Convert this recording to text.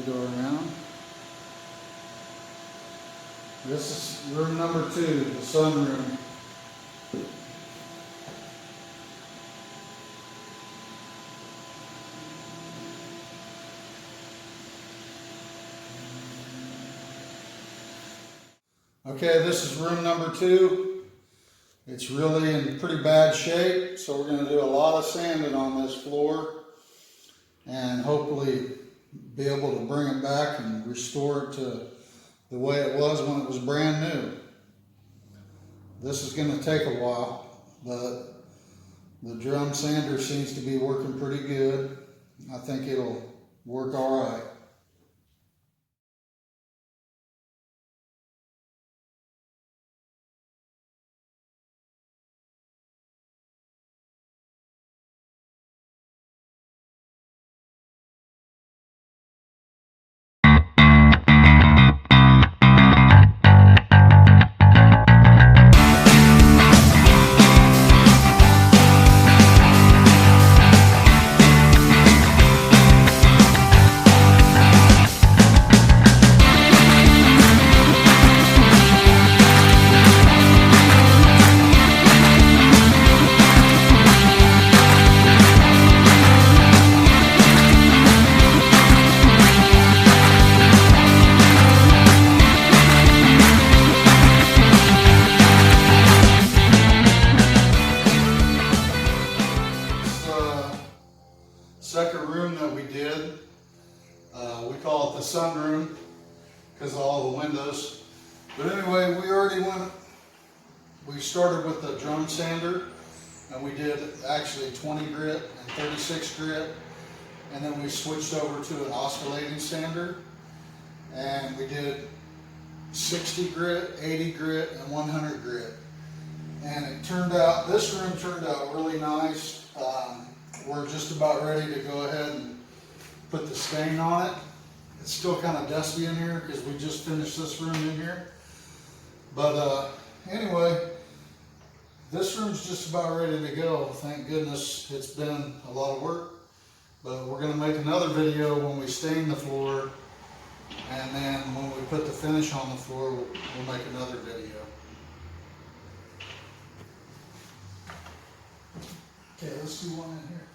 we go around. This is room number 2, the sunroom. Okay, this is room number 2. It's really in pretty bad shape, so we're going to do a lot of sanding on this floor and hopefully be able to bring it back and restore it to the way it was when it was brand new. This is going to take a while, but the drum sander seems to be working pretty good. I think it'll work all right. Second room that we did, we call it the sunroom because of all the windows. But anyway, we started with the drum sander, and we did actually 20 grit and 36 grit, and then we switched over to an oscillating sander, and we did 60 grit, 80 grit, and 100 grit. And it turned out, this room turned out really nice. We're just about ready to go ahead and put the stain on it. It's still kind of dusty in here because we just finished this room in here. But anyway, this room's just about ready to go. Thank goodness. It's been a lot of work. But we're going to make another video when we stain the floor. And then when we put the finish on the floor, we'll make another video. Okay, let's do one in here.